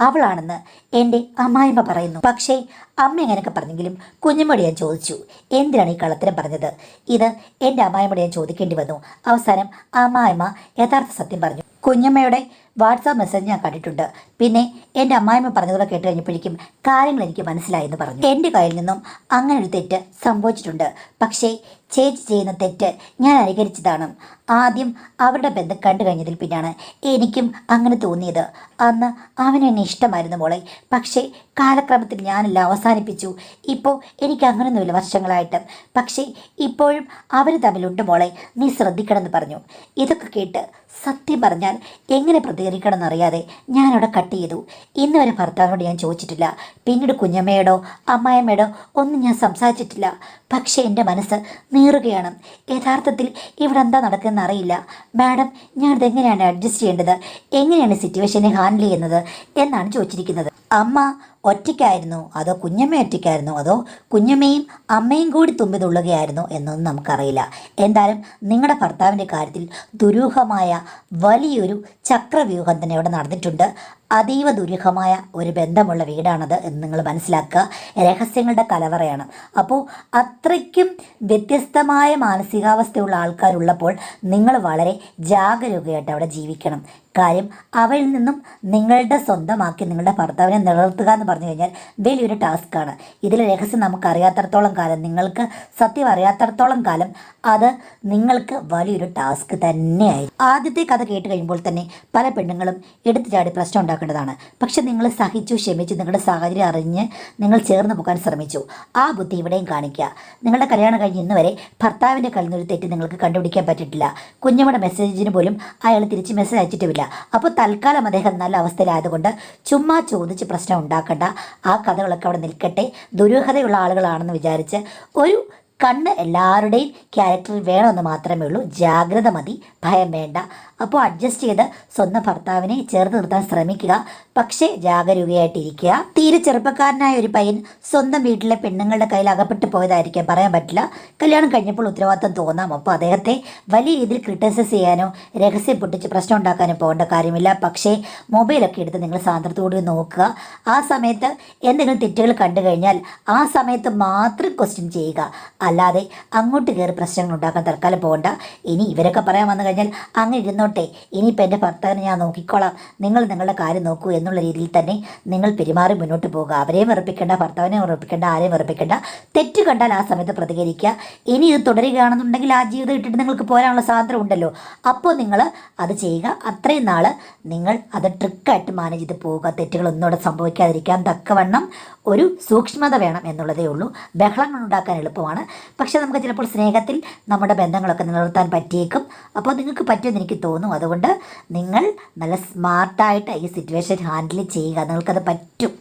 അവളാണെന്ന് എൻ്റെ അമ്മായിമ്മ പറയുന്നു. പക്ഷേ അമ്മ എങ്ങനെയൊക്കെ പറഞ്ഞെങ്കിലും കുഞ്ഞമ്മയോട് ഞാൻ ചോദിച്ചു, എന്തിനാണ് ഈ കള്ളത്തരം പറഞ്ഞത്? ഇത് എൻ്റെ അമ്മായിമ്മയോട് ഞാൻ ചോദിക്കേണ്ടി വന്നു. അവസാനം അമ്മായിമ്മ യഥാർത്ഥ സത്യം പറഞ്ഞു. കുഞ്ഞമ്മയുടെ വാട്സാപ്പ് മെസ്സേജ് ഞാൻ കണ്ടിട്ടുണ്ട്. പിന്നെ എൻ്റെ അമ്മായിമ്മ പറഞ്ഞതുകൂടെ കേട്ട് കഴിഞ്ഞപ്പോഴേക്കും കാര്യങ്ങൾ എനിക്ക് മനസ്സിലായെന്ന് പറഞ്ഞു. എൻ്റെ കയ്യിൽ നിന്നും അങ്ങനെ ഒരു തെറ്റ് സംഭവിച്ചിട്ടുണ്ട്. പക്ഷേ ചേച്ചി ചെയ്യുന്ന തെറ്റ് ഞാൻ അനുകരിച്ചതാണ്. ആദ്യം അവരുടെ ബന്ധം കണ്ടു കഴിഞ്ഞതിൽ പിന്നാണ് എനിക്കും അങ്ങനെ തോന്നിയത്. അന്ന് അവനെന്നെ ഇഷ്ടമായിരുന്നു മോളെ. പക്ഷേ കാലക്രമത്തിൽ ഞാനെല്ലാം അവസാനിപ്പിച്ചു. ഇപ്പോൾ എനിക്ക് അങ്ങനെയൊന്നുമില്ല വർഷങ്ങളായിട്ട്. പക്ഷേ ഇപ്പോഴും അവർ തമ്മിലുണ്ട് മോളെ, നീ ശ്രദ്ധിക്കണമെന്ന് പറഞ്ഞു. ഇതൊക്കെ കേട്ട് സത്യം പറഞ്ഞാൽ എങ്ങനെ പ്രതികരിക്കണം എന്നറിയാതെ ഞാനവിടെ കട്ട് ചെയ്തു. ഇന്ന് വരെ ഭർത്താവിനോട് ഞാൻ ചോദിച്ചിട്ടില്ല. പിന്നീട് കുഞ്ഞമ്മയോടോ അമ്മായിയമ്മയോടോ ഒന്നും ഞാൻ സംസാരിച്ചിട്ടില്ല. പക്ഷേ എൻ്റെ മനസ്സ് നീറുകയാണ്. യഥാർത്ഥത്തിൽ ഇവിടെ എന്താ നടക്കുന്നതെന്ന് അറിയില്ല. മാഡം, ഞാനിതെങ്ങനെയാണ് അഡ്ജസ്റ്റ് ചെയ്യേണ്ടത്, എങ്ങനെയാണ് സിറ്റുവേഷനെ ഹാൻഡിൽ ചെയ്യുന്നത് എന്നാണ് ചോദിച്ചിരിക്കുന്നത്. അമ്മ ഒറ്റയ്ക്കായിരുന്നു അതോ കുഞ്ഞമ്മ ഒറ്റയ്ക്കായിരുന്നു അതോ കുഞ്ഞമ്മയും അമ്മയും കൂടി തുമ്പി തുള്ളുകയായിരുന്നു എന്നൊന്നും നമുക്കറിയില്ല. എന്തായാലും നിങ്ങളുടെ ഭർത്താവിൻ്റെ കാര്യത്തിൽ ദുരൂഹമായ വലിയൊരു ചക്രവ്യൂഹം തന്നെ ഇവിടെ നടന്നിട്ടുണ്ട്. അതീവ ദുരൂഹമായ ഒരു ബന്ധമുള്ള വീടാണത് എന്ന് നിങ്ങൾ മനസ്സിലാക്കുക. രഹസ്യങ്ങളുടെ കലവറയാണ്. അപ്പോൾ അത്രയ്ക്കും വ്യത്യസ്തമായ മാനസികാവസ്ഥയുള്ള ആൾക്കാരുള്ളപ്പോൾ നിങ്ങൾ വളരെ ജാഗരൂകമായിട്ട് അവിടെ ജീവിക്കണം. കാര്യം അവരിൽ നിന്നും നിങ്ങളുടെ സ്വന്തമാക്കി നിങ്ങളുടെ ഭർത്താവിനെ നിലനിർത്തുക എന്ന് പറഞ്ഞു കഴിഞ്ഞാൽ വലിയൊരു ടാസ്ക്കാണ്. ഇതിലെ രഹസ്യം നമുക്കറിയാത്തടത്തോളം കാലം, നിങ്ങൾക്ക് സത്യം അറിയാത്തടത്തോളം കാലം അത് നിങ്ങൾക്ക് വലിയൊരു ടാസ്ക് തന്നെയായി. ആദ്യത്തെ കഥ കേട്ട് കഴിയുമ്പോൾ തന്നെ പല പെണ്ണുങ്ങളും എടുത്തു ചാടി പ്രശ്നം ഉണ്ടാക്കും. ഉണ്ടാക്കേണ്ടതാണ്. പക്ഷെ നിങ്ങൾ സഹിച്ചു ക്ഷമിച്ചു നിങ്ങളുടെ സാഹചര്യം അറിഞ്ഞ് നിങ്ങൾ ചേർന്ന് പോകാൻ ശ്രമിച്ചു. ആ ബുദ്ധി ഇവിടെയും കാണിക്കുക. നിങ്ങളുടെ കല്യാണം കഴിഞ്ഞ് ഇന്ന് വരെ ഭർത്താവിൻ്റെ കയ്യിൽ നിന്നൊരു തെറ്റ് നിങ്ങൾക്ക് കണ്ടുപിടിക്കാൻ പറ്റിയിട്ടില്ല. കുഞ്ഞമ്മയുടെ മെസ്സേജിന് പോലും അയാൾ തിരിച്ച് മെസ്സേജ് അയച്ചിട്ടുമില്ല. അപ്പോൾ തൽക്കാലം അദ്ദേഹം നല്ല അവസ്ഥയിലായതുകൊണ്ട് ചുമ്മാ ചോദിച്ച് പ്രശ്നം ഉണ്ടാക്കണ്ട. ആ കഥകളൊക്കെ അവിടെ നിൽക്കട്ടെ. ദുരൂഹതയുള്ള ആളുകളാണെന്ന് വിചാരിച്ച് ഒരു കണ്ണ് എല്ലാവരുടെയും ക്യാരക്ടറിൽ വേണമെന്ന് മാത്രമേ ഉള്ളൂ. ജാഗ്രത മതി, ഭയം വേണ്ട. അപ്പോൾ അഡ്ജസ്റ്റ് ചെയ്ത് സ്വന്തം ഭർത്താവിനെ ചേർത്ത് നിർത്താൻ ശ്രമിക്കുക. പക്ഷേ ജാഗരൂകയായിട്ടിരിക്കുക. തീരെ ചെറുപ്പക്കാരനായ ഒരു പയ്യൻ സ്വന്തം വീട്ടിലെ പെണ്ണുങ്ങളുടെ കയ്യിൽ അകപ്പെട്ടു പോയതായിരിക്കാം, പറയാൻ പറ്റില്ല. കല്യാണം കഴിഞ്ഞപ്പോൾ ഉത്തരവാദിത്തം തോന്നാം. അപ്പോൾ അദ്ദേഹത്തെ വലിയ രീതിയിൽ ക്രിട്ടിസൈസ് ചെയ്യാനോ രഹസ്യം പൊട്ടിച്ച് പ്രശ്നം ഉണ്ടാക്കാനോ പോകേണ്ട കാര്യമില്ല. പക്ഷേ മൊബൈലൊക്കെ എടുത്ത് നിങ്ങൾ സാന്ദ്രത്തോടെ നോക്കുക. ആ സമയത്ത് എന്തെങ്കിലും തെറ്റുകൾ കണ്ടു കഴിഞ്ഞാൽ ആ സമയത്ത് മാത്രം ക്വസ്റ്റ്യൻ ചെയ്യുക. അല്ലാതെ അങ്ങോട്ട് കയറി പ്രശ്നങ്ങൾ ഉണ്ടാക്കാൻ തൽക്കാലം പോകണ്ട. ഇനി ഇവരൊക്കെ പറയാൻ വന്നു കഴിഞ്ഞാൽ അങ്ങ് ഇരുന്നോട്ടെ, ഇനിയിപ്പോൾ എൻ്റെ ഭർത്താവിനെ ഞാൻ നോക്കിക്കോളാം, നിങ്ങൾ നിങ്ങളുടെ കാര്യം നോക്കൂ എന്നുള്ള രീതിയിൽ തന്നെ നിങ്ങൾ പെരുമാറി മുന്നോട്ട് പോകുക. അവരെയും വെറുപ്പിക്കേണ്ട, ഭർത്താവിനെ വെറുപ്പിക്കേണ്ട, ആരെയും വെറുപ്പിക്കേണ്ട. തെറ്റ് കണ്ടാൽ ആ സമയത്ത് പ്രതികരിക്കുക. ഇനി ഇത് തുടരുകയാണെന്നുണ്ടെങ്കിൽ ആ ജീവിതം ഇട്ടിട്ട് നിങ്ങൾക്ക് പോരാനുള്ള സ്വാതന്ത്ര്യം ഉണ്ടല്ലോ. അപ്പോൾ നിങ്ങൾ അത് ചെയ്യുക. അത്രയും നാൾ നിങ്ങൾ അത് ട്രിക്കായിട്ട് മാനേജ് ചെയ്ത് പോവുക. തെറ്റുകളൊന്നും അവിടെ സംഭവിക്കാതിരിക്കാൻ തക്കവണ്ണം ഒരു സൂക്ഷ്മത വേണം എന്നുള്ളതേ ഉള്ളൂ. ബഹളങ്ങൾ ഉണ്ടാക്കാൻ എളുപ്പമാണ്, പക്ഷേ നമുക്ക് ചിലപ്പോൾ സ്നേഹത്തിൽ നമ്മുടെ ബന്ധങ്ങളൊക്കെ നിലനിർത്താൻ പറ്റിയേക്കും. അപ്പോൾ നിങ്ങൾക്ക് പറ്റുമെന്ന് എനിക്ക് തോന്നും. അതുകൊണ്ട് നിങ്ങൾ നല്ല സ്മാർട്ടായിട്ട് ഈ സിറ്റുവേഷൻ ഹാൻഡിൽ ചെയ്യുക. നിങ്ങൾക്കത് പറ്റും.